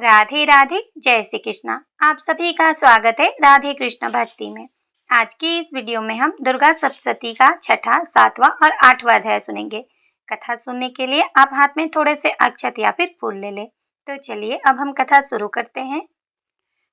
राधे राधे, जय श्री कृष्णा। आप सभी का स्वागत है राधे कृष्ण भक्ति में। आज की इस वीडियो में हम दुर्गा सप्तशती का छठा, सातवां और आठवां अध्याय सुनेंगे। कथा सुनने के लिए आप हाथ में थोड़े से अक्षत या फिर फूल ले लें। तो चलिए अब हम कथा शुरू करते हैं।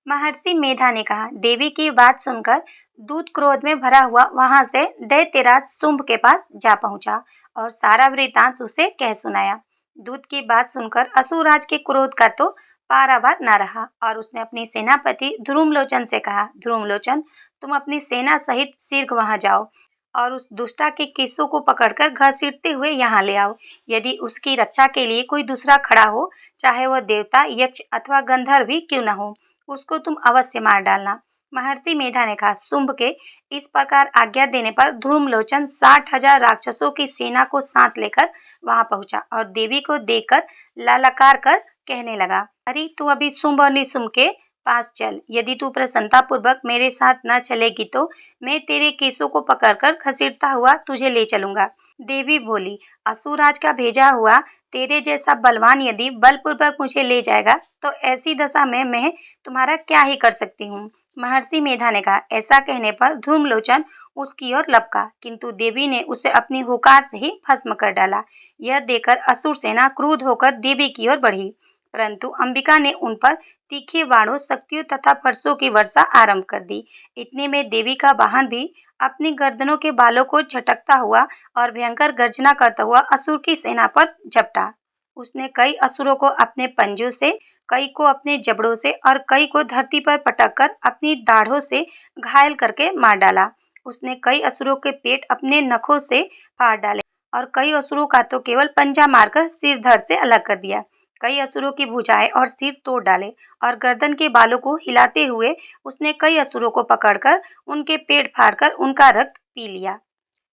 महर्षि मेधा ने कहा, देवी की बात सुनकर दूत क्रोध में भरा हुआ वहां से दैत्यराज शुंभ के पास जा पहुंचा और सारा वृतांत उसे कह सुनाया। दूत की बात सुनकर असुरराज के क्रोध का तो पारावार न रहा और उसने अपने सेनापति ध्रुमलोचन से कहा, ध्रुमलोचन, तुम अपनी सेना सहित शीघ्र वहां जाओ और उस दुष्टा के केसों को पकड़कर घसीटते हुए यहाँ ले आओ। यदि उसकी रक्षा के लिए कोई दूसरा खड़ा हो, चाहे वह देवता, यक्ष अथवा गंधर्व भी क्यों न हो, उसको तुम अवश्य मार डालना। महर्षि मेधा ने कहा, शुंभ के इस प्रकार आज्ञा देने पर ध्रुमलोचन 60,000 राक्षसों की सेना को साथ लेकर वहां पहुंचा और देवी को देखकर ललकार कर कहने लगा, अरे तू अभी शुंभ और निशुंभ के पास चल। यदि तू प्रसन्नता पूर्वक मेरे साथ न चलेगी तो मैं तेरे केसों को पकड़कर घसीटता हुआ तुझे ले चलूंगा। देवी बोली, असुरराज का भेजा हुआ तेरे जैसा बलवान यदि बलपूर्वक मुझे ले जाएगा तो ऐसी दशा में मैं तुम्हारा क्या ही कर सकती हूँ। महर्षि मेधा ने कहा। ऐसा कहने पर ध्रुमलोचन उसकी ओर लपका, किंतु देवी ने उसे अपनी हुकार से ही भस्म कर डाला। यह देखकर असुर सेना क्रुद्ध होकर देवी की ओर बढ़ी, परंतु अंबिका ने उन पर तीखे बाणों, शक्तियों तथा फरसों की वर्षा आरंभ कर दी। इतने में देवी का वाहन भी अपनी गर्दनों के बालों को झटकता हुआ और भयंकर गर्जना करता हुआ असुर की सेना पर झपटा। उसने कई असुरों को अपने पंजों से, कई को अपने जबड़ों से और कई को धरती पर पटककर अपनी दाढ़ों से घायल करके मार डाला। उसने कई असुरों के पेट अपने नखों से फाड़ डाले और कई असुरों का तो केवल पंजा मारकर सिर धड़ से अलग कर दिया। कई असुरों की भुजाएं और सिर तोड़ डाले और गर्दन के बालों को हिलाते हुए उसने कई असुरों को पकड़कर उनके पेट फाड़कर उनका रक्त पी लिया।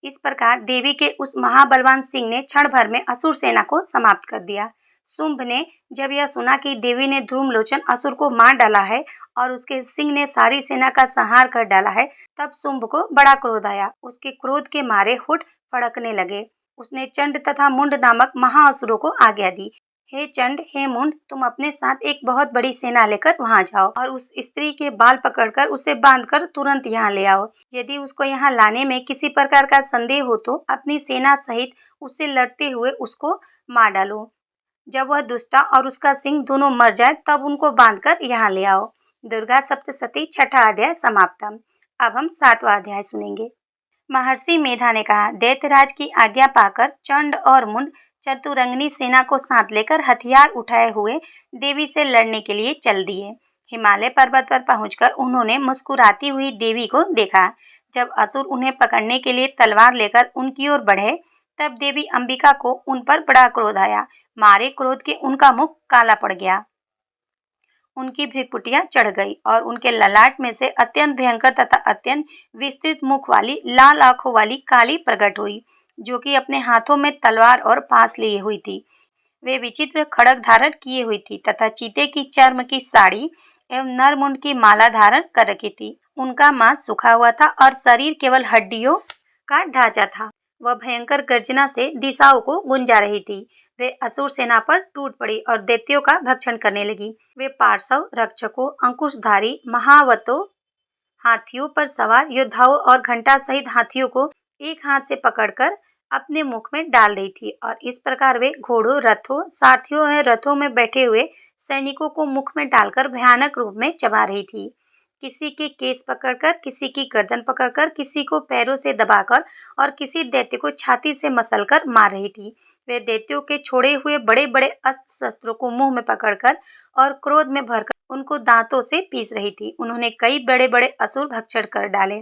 इस प्रकार देवी के उस महाबलवान सिंह ने क्षण भर में असुर सेना को समाप्त कर दिया। शुंभ ने जब यह सुना कि देवी ने ध्रुमलोचन असुर को मार डाला है और उसके सिंह ने सारी सेना का संहार कर डाला है, तब शुंभ को बड़ा क्रोध आया। उसके क्रोध के मारे होठ फड़कने लगे। उसने चंड तथा मुंड नामक महाअसुरों को आज्ञा दी, हे चंड, हे मुंड, तुम अपने साथ एक बहुत बड़ी सेना लेकर वहां जाओ और उस स्त्री के बाल पकड़कर उसे बांधकर तुरंत यहाँ ले आओ। यदि उसको यहाँ लाने में किसी प्रकार का संदेह हो तो अपनी सेना सहित उससे लड़ते हुए उसको मार डालो। जब वह दुष्टा और उसका सिंह दोनों मर जाए तब उनको बांधकर यहाँ ले आओ। दुर्गा सप्तशती छठा अध्याय समाप्त। अब हम सातवां अध्याय सुनेंगे। महर्षि मेधा ने कहा, दैत्यराज की आज्ञा पाकर चंड और मुंड चतुरंगिनी सेना को साथ लेकर हथियार उठाए हुए देवी से लड़ने के लिए चल दिए। हिमालय पर्वत पर पहुंचकर उन्होंने मुस्कुराती हुई देवी को देखा। जब असुर उन्हें पकड़ने के लिए तलवार लेकर उनकी ओर बढ़े तब देवी अंबिका को उन पर बड़ा क्रोध आया। मारे क्रोध के उनका मुख काला पड़ गया, उनकी भ्रिकुटियां चढ़ गई और उनके ललाट में से अत्यंत भयंकर तथा अत्यंत विस्तृत मुख वाली लाल आंखों वाली काली प्रकट हुई, जो कि अपने हाथों में तलवार और पास लिए हुई थी। वे विचित्र खड़ग धारण किए हुई थी तथा चीते की चर्म की साड़ी एवं नरमुंड की माला धारण कर रखी थी। उनका मांस सूखा हुआ था और शरीर केवल हड्डियों का ढांचा था। वह भयंकर गर्जना से दिशाओं को गुंजा रही थी। वे असुर सेना पर टूट पड़ी और दैत्यों का भक्षण करने लगी। वे पार्श्व रक्षकों, अंकुशधारी महावतों, हाथियों पर सवार योद्धाओं और घंटा सहित हाथियों को एक हाथ से पकड़कर अपने मुख में डाल रही थी और इस प्रकार वे घोड़ों, रथों, सारथियों और रथों में बैठे हुए सैनिकों को मुख में डालकर भयानक रूप में चबा रही थी। किसी के केस पकड़कर, किसी की गर्दन पकड़कर, किसी को पैरों से दबाकर और किसी दैत्य को छाती से मसलकर मार रही थी। वे दैत्यों के छोड़े हुए बड़े बड़े अस्त्र शस्त्रों को मुंह में पकड़कर और क्रोध में भरकर उनको दांतों से पीस रही थी। उन्होंने कई बड़े बड़े असुर भक्षण कर डाले,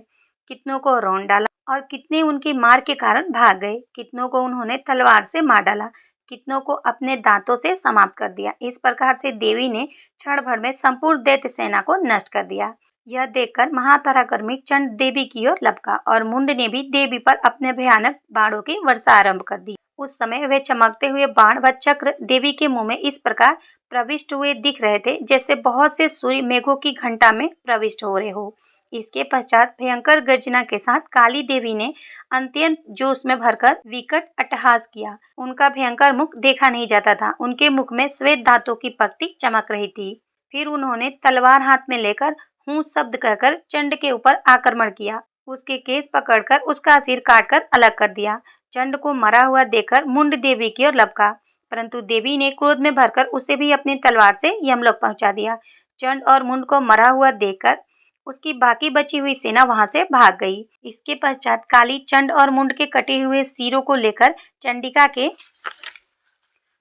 कितनों को रौंद डाला और कितने उनकी मार के कारण भाग गए। कितनों को उन्होंने तलवार से मार डाला, कितनों को अपने दांतों से समाप्त कर दिया। इस प्रकार से देवी ने क्षण भर में संपूर्ण दैत्य सेना को नष्ट कर दिया। यह देखकर महापराक्रमी चंड देवी की ओर लपका और मुंड ने भी देवी पर अपने भयानक बाणों की वर्षा आरंभ कर दी। उस समय वे चमकते हुए बाण व चक्र देवी के मुंह में इस प्रकार प्रविष्ट हुए दिख रहे थे जैसे बहुत से सूर्य मेघों की घंटा में प्रविष्ट हो रहे हो। इसके पश्चात भयंकर गर्जना के साथ काली देवी ने अत्यंत जोश में भरकर विकट अट्टहास किया। उनका भयंकर मुख देखा नहीं जाता था। उनके मुख में श्वेत दांतों की पक्ति चमक रही थी। फिर उन्होंने तलवार हाथ में लेकर हूँ शब्द कहकर चंड के ऊपर आक्रमण किया। उसके केस पकड़कर उसका सिर काटकर अलग कर दिया। चंड को मरा हुआ देखकर मुंड देवी की ओर लपका, परंतु देवी ने क्रोध में भरकर उसे भी अपनी तलवार से यमलोक पहुंचा दिया। चंड और मुंड को मरा हुआ देखकर उसकी बाकी बची हुई सेना वहां से भाग गई। इसके पश्चात काली चंड और मुंड के कटे हुए सिरों को लेकर चंडिका के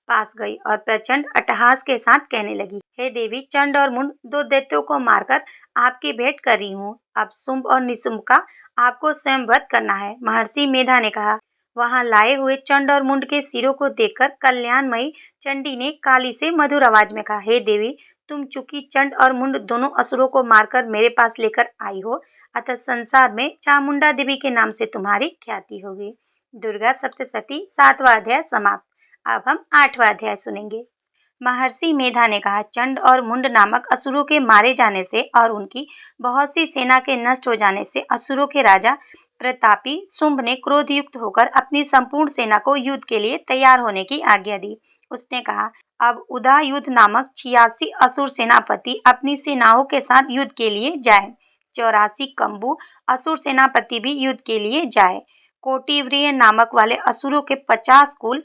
पास गई और प्रचंड अट्टहास के साथ कहने लगी, हे देवी, चंड और मुंड दो दैत्यों को मारकर आपकी भेंट कर रही हूँ। अब शुंभ और निशुंभ का आपको स्वयं वध करना है। महर्षि मेधा ने कहा। वहां लाए हुए चंड और मुंड के सिरों को देखकर कल्याणमयी चंडी ने काली से मधुर आवाज में कहा, हे देवी, तुम चूंकि चंड और मुंड दोनों असुरों को मारकर मेरे पास लेकर आई हो, अतः संसार में चामुंडा देवी के नाम से तुम्हारी ख्याति होगी। दुर्गा सप्तशती 7वां अध्याय समाप्त। अब हम 8वां अध्याय सुनेंगे। महर्षि मेधा ने कहा, चंड और मुंड नामक असुरों के मारे जाने से और उनकी बहुत सी सेना के नष्ट हो जाने से असुरों के राजा प्रतापी शुंभ ने क्रोध युक्त होकर अपनी संपूर्ण सेना को युद्ध के लिए तैयार होने की आज्ञा दी। उसने कहा, अब उदायुध नामक 86 असुर सेनापति अपनी सेनाओं के साथ युद्ध के लिए जाए। 84 कंबु असुर सेनापति भी युद्ध के लिए जाए। कोटिव्रिय नामक वाले असुरों के 50 कुल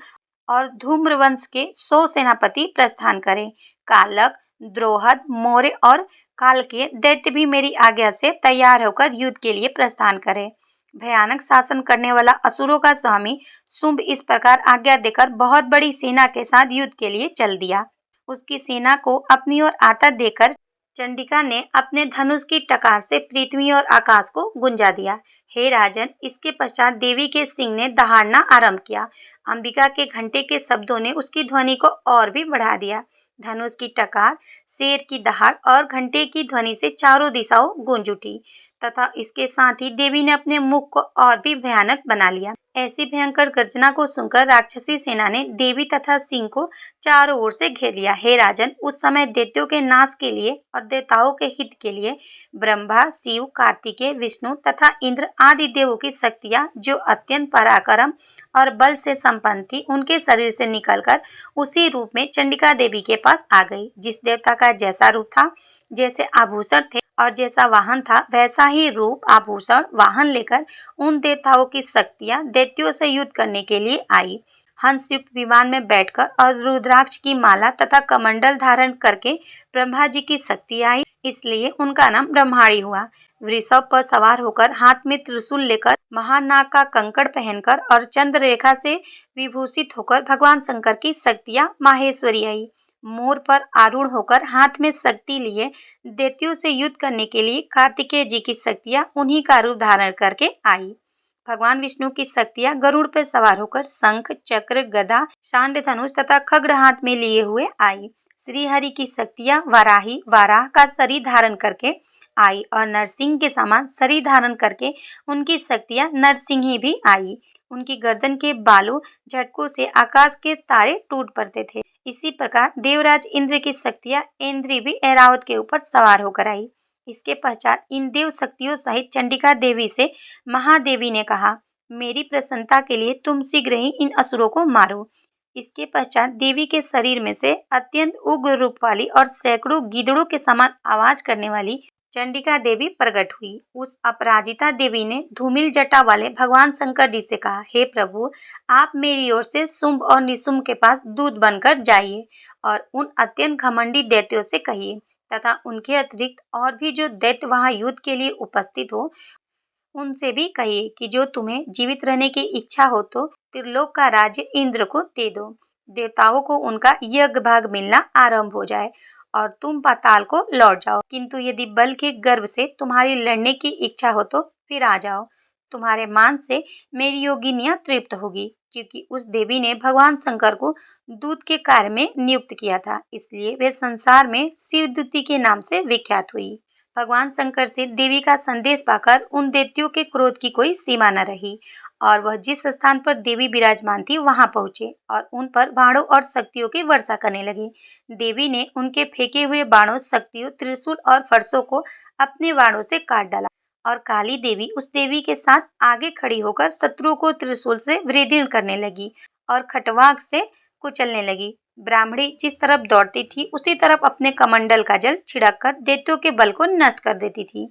और धूम्रवंश के 100 सेनापति प्रस्थान करें। कालक, द्रोहद, मौर्य और काल के दैत्य भी मेरी आज्ञा से तैयार होकर युद्ध के लिए प्रस्थान करें। भयानक शासन करने वाला असुरों का स्वामी शुंभ इस प्रकार आज्ञा देकर बहुत बड़ी सेना के साथ युद्ध के लिए चल दिया। उसकी सेना को अपनी ओर आता देखकर चंडिका ने अपने धनुष की टकार से पृथ्वी और आकाश को गुंजा दिया। हे राजन, इसके पश्चात देवी के सिंह ने दहाड़ना आरंभ किया। अंबिका के घंटे के शब्दों ने उसकी ध्वनि को और भी बढ़ा दिया। धनुष की टकार, शेर की दहाड़ और घंटे की ध्वनि से चारों दिशाओं गूंज उठी तथा इसके साथ ही देवी ने अपने मुख को और भी भयानक बना लिया। ऐसी भयंकर गर्जना को सुनकर राक्षसी सेना ने देवी तथा सिंह को चारों ओर से घेर लिया। हे राजन, उस समय दैत्यों के नाश के लिए और देवताओं के हित के लिए ब्रह्मा, शिव, कार्तिकेय, विष्णु तथा इंद्र आदि देवों की शक्तियां जो अत्यंत पराक्रम और बल से संपन्न थी, उनके शरीर से निकलकर उसी रूप में चंडिका देवी के पास आ गई। जिस देवता का जैसा रूप था, जैसे आभूषण थे और जैसा वाहन था, वैसा ही रूप, आभूषण, वाहन लेकर उन देवताओं की शक्तियां दैत्यों से युद्ध करने के लिए आई। हंस युक्त विमान में बैठकर और रुद्राक्ष की माला तथा कमंडल धारण करके ब्रह्मा जी की शक्ति आई, इसलिए उनका नाम ब्रह्माणी हुआ। वृषभ पर सवार होकर, हाथ में त्रिशूल लेकर, महानाग का कंकड़ पहनकर और चंद्र रेखा से विभूषित होकर भगवान शंकर की शक्तियां माहेश्वरी आई। मोर पर आरूढ़ होकर हाथ में शक्ति लिए दैत्यों से युद्ध करने के लिए कार्तिकेय जी की शक्तियां उन्हीं का रूप धारण करके आई। भगवान विष्णु की शक्तियां गरुड़ पर सवार होकर शंख, चक्र, गदा, शांड धनुष तथा खड्ग हाथ में लिए हुए आई। श्री हरि की शक्तियां वाराही, वाराह का शरीर धारण करके आई और नरसिंह के समान शरीर धारण करके उनकी शक्तियां नरसिंही भी आई। उनकी गर्दन के बालों झटकों से आकाश के तारे टूट पड़ते थे। इसी प्रकार देवराज इंद्र की शक्तियां इंद्री भी ऐरावत के ऊपर सवार होकर आई। इसके पश्चात इन देव शक्तियों सहित चंडिका देवी से महादेवी ने कहा, मेरी प्रसन्नता के लिए तुम शीघ्र ही इन असुरों को मारो। इसके पश्चात देवी के शरीर में से अत्यंत उग्र रूप वाली और सैकड़ों गीदड़ों के समान आवाज करने वाली चंडिका देवी प्रकट हुई। उस अपराजिता देवी ने धूमिल जटा वाले भगवान शंकर जी से कहा, हे प्रभु, आप मेरी ओर से शुंभ और निशुंभ के पास दूत बनकर जाइए और उन अत्यंत घमंडी दैत्यों से कहिए तथा उनके अतिरिक्त और भी जो दैत्य वहां युद्ध के लिए उपस्थित हो, उनसे भी कहिए कि जो तुम्हें जीवित रहने की इच्छा हो तो त्रिलोक का राज्य इंद्र को दे दो। देवताओं को उनका यज्ञ भाग मिलना आरंभ हो जाए और तुम पाताल को लौट जाओ। किंतु यदि बल के गर्भ से तुम्हारी लड़ने की इच्छा हो तो फिर आ जाओ। तुम्हारे मान से मेरी योगिनियां तृप्त होगी, क्योंकि उस देवी ने भगवान शंकर को दूत के कार्य में नियुक्त किया था, इसलिए वे संसार में शिवदूती के नाम से विख्यात हुई। भगवान शंकर से देवी का संदेश पाकर उन दैत्यों के क्रोध की कोई सीमा न रही और वह जिस स्थान पर देवी विराजमान थी वहां पहुंचे और उन पर बाणों और शक्तियों की वर्षा करने लगे। देवी ने उनके फेंके हुए बाणों, शक्तियों, त्रिशूल और फरसों को अपने बाणों से काट डाला और काली देवी उस देवी के साथ आगे खड़ी होकर शत्रु को त्रिशूल से विदीर्ण करने लगी और खटवाक से कुचलने लगी। ब्राह्मणी जिस तरफ दौड़ती थी उसी तरफ अपने कमंडल का जल छिड़क कर दैत्यों के बल को नष्ट कर देती थी।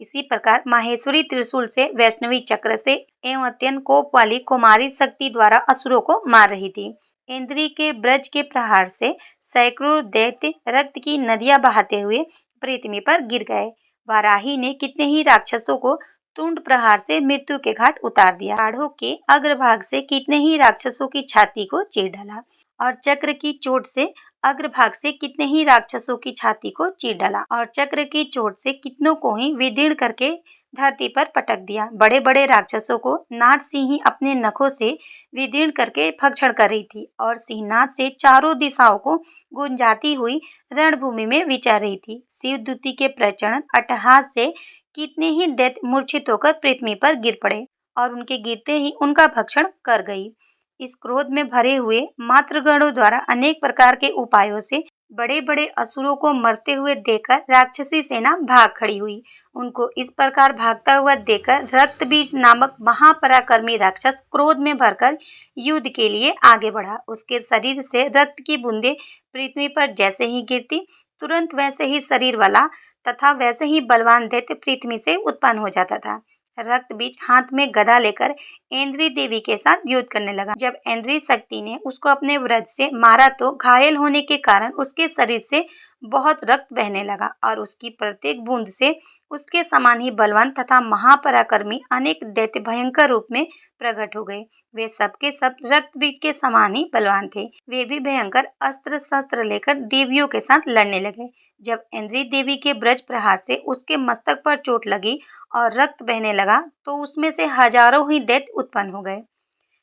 इसी प्रकार माहेश्वरी त्रिशूल से, वैष्णवी चक्र से एवं अत्यंत कोप वाली कुमारी शक्ति द्वारा असुरों को मार रही थी। इंद्री के ब्रज के प्रहार से सैकड़ों दैत्य रक्त की नदियां बहाते हुए पृथ्वी पर गिर गए। वाराही ने कितने ही राक्षसों को तुंड प्रहार से मृत्यु के घाट उतार दिया। गाढ़ों के अग्रभाग से कितने ही राक्षसों की छाती को चीर डाला और चक्र की चोट से अग्रभाग से कितने ही राक्षसों की छाती को चीर डाला और चक्र की चोट से कितनों को ही विदीर्ण करके धरती पर पटक दिया। बड़े बड़े राक्षसों को नाग सिंह अपने नखों से विदीर्ण करके भक्षण कर रही थी और सिंहनाद से चारों दिशाओं को गुंजाती हुई रणभूमि में विचर रही थी। शिवदूती के प्रचंड अट्टहास से कितने ही दैत्य मूर्छित होकर पृथ्वी पर गिर पड़े और उनके गिरते ही उनका भक्षण कर गई। इस क्रोध में भरे हुए मातृगणों द्वारा अनेक प्रकार के उपायों से बड़े बड़े असुरों को मरते हुए देखकर राक्षसी सेना भाग खड़ी हुई। उनको इस प्रकार भागता हुआ देखकर रक्तबीज नामक महापराक्रमी राक्षस क्रोध में भरकर युद्ध के लिए आगे बढ़ा। उसके शरीर से रक्त की बूंदें पृथ्वी पर जैसे ही गिरती, तुरंत वैसे ही शरीर वाला तथा वैसे ही बलवान दैत्य पृथ्वी से उत्पन्न हो जाता था। रक्तबीज हाथ में गदा लेकर इंद्री देवी के साथ युद्ध करने लगा। जब इंद्री शक्ति ने उसको अपने वज्र से मारा तो घायल होने के कारण उसके शरीर से बहुत रक्त बहने लगा और उसकी प्रत्येक बूंद से उसके समान ही बलवान तथा महापराक्रमी अनेक दैत्य भयंकर रूप में प्रकट हो गए। वे सबके सब रक्तबीज के समान ही बलवान थे। वे भी भयंकर अस्त्र शस्त्र लेकर देवियों के साथ लड़ने लगे। जब इंद्री देवी के ब्रज प्रहार से उसके मस्तक पर चोट लगी और रक्त बहने लगा तो उसमें से हजारों ही दैत्य उत्पन्न हो गए।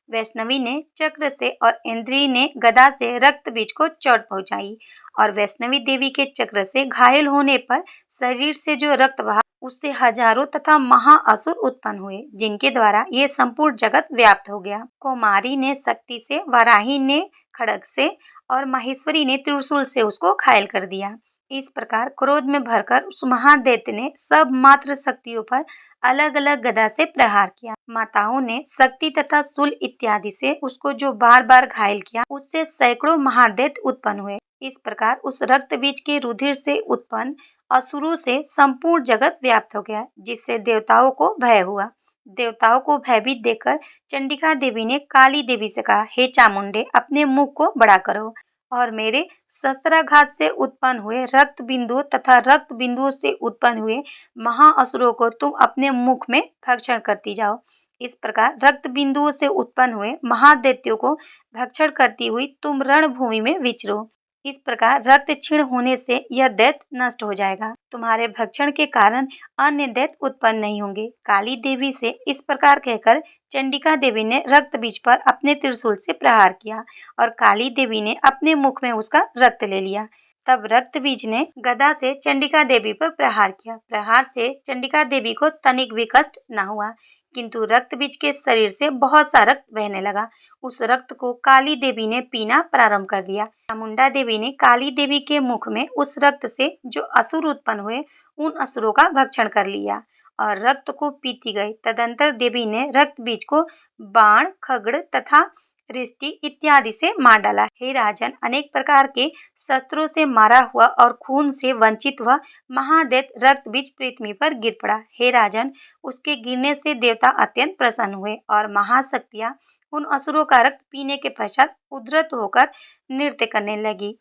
वैष्णवी ने चक्र से और इंद्री ने गदा से रक्तबीज को चोट पहुंचाई और वैष्णवी देवी के चक्र से घायल होने पर शरीर से जो रक्त बहा उससे हजारों तथा महाअसुर उत्पन्न हुए, जिनके द्वारा ये संपूर्ण जगत व्याप्त हो गया। कुमारी ने शक्ति से, वाराही ने खड्ग से और माहेश्वरी ने त्रिशूल से उसको घायल कर दिया। इस प्रकार क्रोध में भरकर उस महादैत्य ने सब मात्र शक्तियों पर अलग अलग गदा से प्रहार किया। माताओं ने शक्ति तथा शूल इत्यादि से उसको जो बार बार घायल किया, उससे सैकड़ों महादैत्य उत्पन्न हुए। इस प्रकार उस रक्त बीज के रुधिर से उत्पन्न असुरों से संपूर्ण जगत व्याप्त हो गया, जिससे देवताओं को भय हुआ। देवताओं को भयभीत देखकर चंडिका देवी ने काली देवी से कहा, हे चामुंडे, अपने मुख को बड़ा करो और मेरे शस्त्राघात से उत्पन्न हुए रक्त बिंदुओं तथा रक्त बिंदुओं से उत्पन्न हुए महाअसुरों को तुम अपने मुख में भक्षण करती जाओ। इस प्रकार रक्त बिंदुओं से उत्पन्न हुए महादैत्यों को भक्षण करती हुई तुम रणभूमि में विचरो। इस प्रकार रक्त क्षीण होने से यह दैत्य नष्ट हो जाएगा। तुम्हारे भक्षण के कारण अन्य दैत्य उत्पन्न नहीं होंगे। काली देवी से इस प्रकार कहकर चंडिका देवी ने रक्त बीज पर अपने त्रिशूल से प्रहार किया और काली देवी ने अपने मुख में उसका रक्त ले लिया। तब रक्त बीज ने गदा से चंडिका देवी पर प्रहार किया। प्रहार से चंडिका देवी को तनिक भी कष्ट न हुआ, किंतु रक्त बीज के शरीर से बहुत सा रक्त बहने लगा। उस रक्त को काली देवी ने पीना प्रारंभ कर दिया। चामुंडा देवी ने काली देवी के मुख में उस रक्त से जो असुर उत्पन्न हुए, उन असुरों का भक्षण कर लिया और रक्त को पीती गई। तदंतर देवी ने रक्त बीज को बाण, खड्ग तथा रिष्टि इत्यादि से मार डाला। हे राजन, अनेक प्रकार के शस्त्रों से मारा हुआ और खून से वंचित वह महादैत्य रक्त बीज पृथ्वी पर गिर पड़ा। हे राजन, उसके गिरने से देवता अत्यंत प्रसन्न हुए और महाशक्तियां उन असुरों का रक्त पीने के पश्चात उद्धृत होकर नृत्य करने लगी।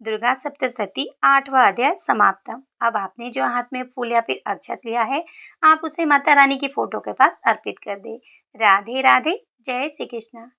दुर्गा सप्तशती 8वां अध्याय समाप्त। अब आपने जो हाथ में फूल या फिर अक्षत लिया है, आप उसे माता रानी की फोटो के पास अर्पित कर दे। राधे राधे। जय श्री कृष्ण।